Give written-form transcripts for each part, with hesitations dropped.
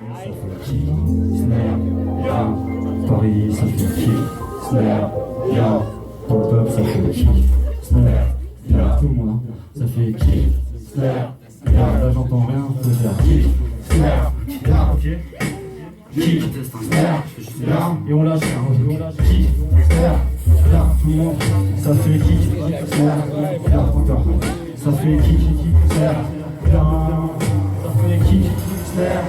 Ça fait kick, snare, ya. Paris, ça fait kick, snare, ya. Pop-up, ça fait kick, snare, ya. Tout le monde, hein. Ça fait kick, snare, ya. Là, j'entends rien, je peux faire kick, snare, ya. Ok. Kick, snare, ya. Et on lâche, kick, snare, ya. Tout le monde, ça fait kick, snare, ya. Encore. Ça fait kick, snare, ya. Ça fait kick, snare, ya.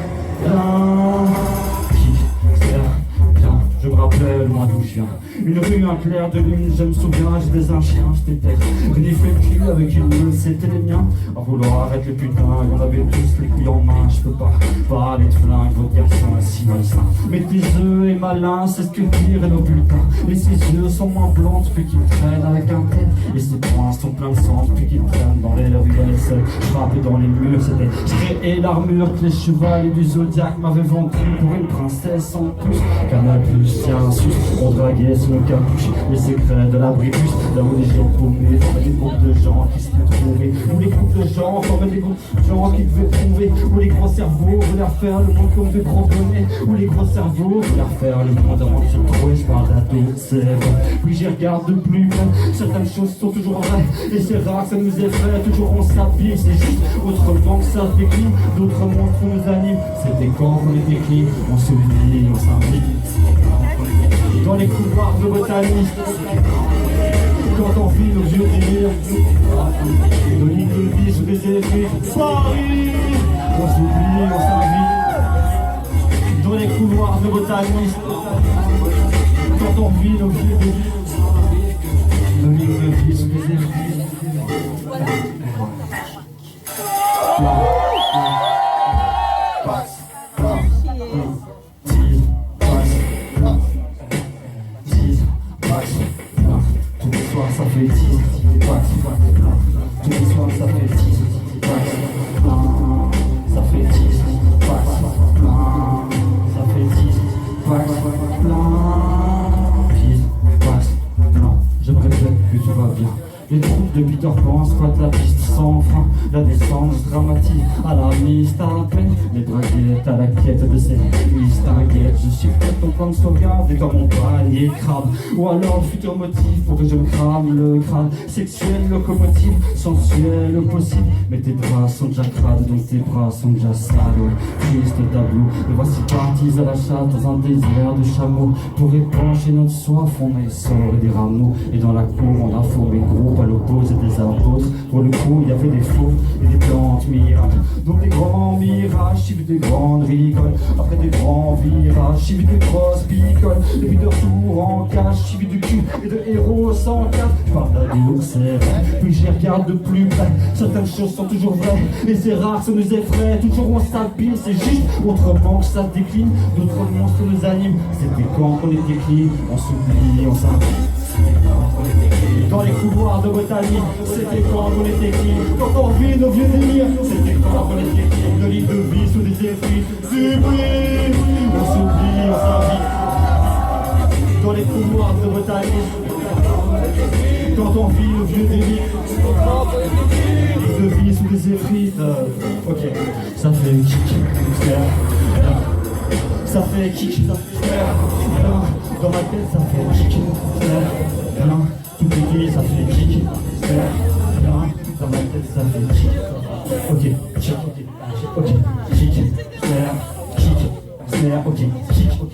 Kick, snare, ya. Je me rappelle moi d'où je viens. Une rue, un clair de lune, je me souviens, j'étais un chien, j'étais peut-être reniflé le cul avec une meule, c'était les miens. À vouloir arrêter le putain, on avait tous les couilles en main, je peux pas parler de flingue, votre garçon est si malsain. Mais tes œufs est malin, c'est ce que dirent nos bulletins. Et ses yeux sont moins blancs depuis qu'ils traînent avec un tête. Et ses poings sont pleins de sang depuis qu'ils traînent dans les ruelles seuls. Frappés dans les murs, c'était je créais l'armure que les chevaliers du Zodiac m'avaient vendu pour une princesse sans plus. Canal plus, tiens un sus, on draguait sous le capuche les secrets de l'abribus. Là où les gens paumés formaient des groupes de gens qui se trouvaient. Où les groupes de gens formaient des groupes de gens qui devaient trouver. Où les gros cerveaux voulaient refaire le monde comme des gros bonnets. Où les gros cerveaux voulaient refaire le monde avant de se trouver. Je parle d'ado, c'est vrai. Puis j'y regarde de plus près. Certaines choses sont toujours vraies. Et c'est rare que ça nous effraie. Toujours on s'habille, c'est juste autrement que ça se décline. D'autres mondes qu'on nous anime. C'était quand on était clean. On s'oublie, on s'invite. Dans les couloirs de botanistes, quand on vit nos vieux délires, nos lignes de vie sous des écrits, Paris, on s'oublie, on s'invite. Dans les couloirs de botanistes, quand on vit nos vieux délires, nos lignes de vie sous des écrits. Ça fait 10, tous les soirs ça fait 10, ça fait 10, ça fait 10, je me répète que tout va bien. Les troupes de Peter Pan squattent la piste sans frein. La descente se dramatise à la miste, à la peine. Les braguettes à la quête de ces distinguettes. Je suis peut-être ton plan de sauvegarde et dans mon panier crabe. Ou alors le futur motif pour que je me crame le crâne. Sexuel, locomotive, sensuel au possible. Mais tes bras sont déjà crades, donc tes bras sont déjà sales. Triste tableau, me voici partis à la chatte dans un désert de chameaux. Pour épancher notre soif, on essore des rameaux. Et dans la cour, on a formé groupe à l'opposé des apôtres. Pour le coup, il y avait des faux et des plantes miracles. Donc des grands mirages, j'ai vu des grandes rigoles. Après des grands virages, j'ai vu des grosses picoles. Depuis de retour en cage, j'ai vu du cul et de héros sans cap. Je parle d'amour, c'est vrai, puis j'y regarde de plus près. Certaines choses sont toujours vraies, et c'est rare que ça nous effraie. Toujours on s'abîme, c'est juste autrement que ça se décline. D'autres monstres nous animent, c'était quand on était clean. On s'oublie, on s'invite. Dans les couloirs de botanique, c'était quand on était clean. Quand on vit nos vieux délires, c'était quand on était clean. Nos lignes de vie sous des effets sublimes. On s'oublie, on s'invite. Dans les couloirs de botanique, quand on vit nos vieux délires, lignes de vie sous des effets. Ok, ça fait kick, ça fait kick, dans ma tête ça fait kick, tout petit ça fait kick, dans ma tête ça fait kick. Ok, kick, ok, kick, snare, ok, kick, ok.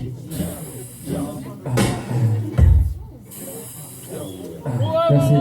Merci.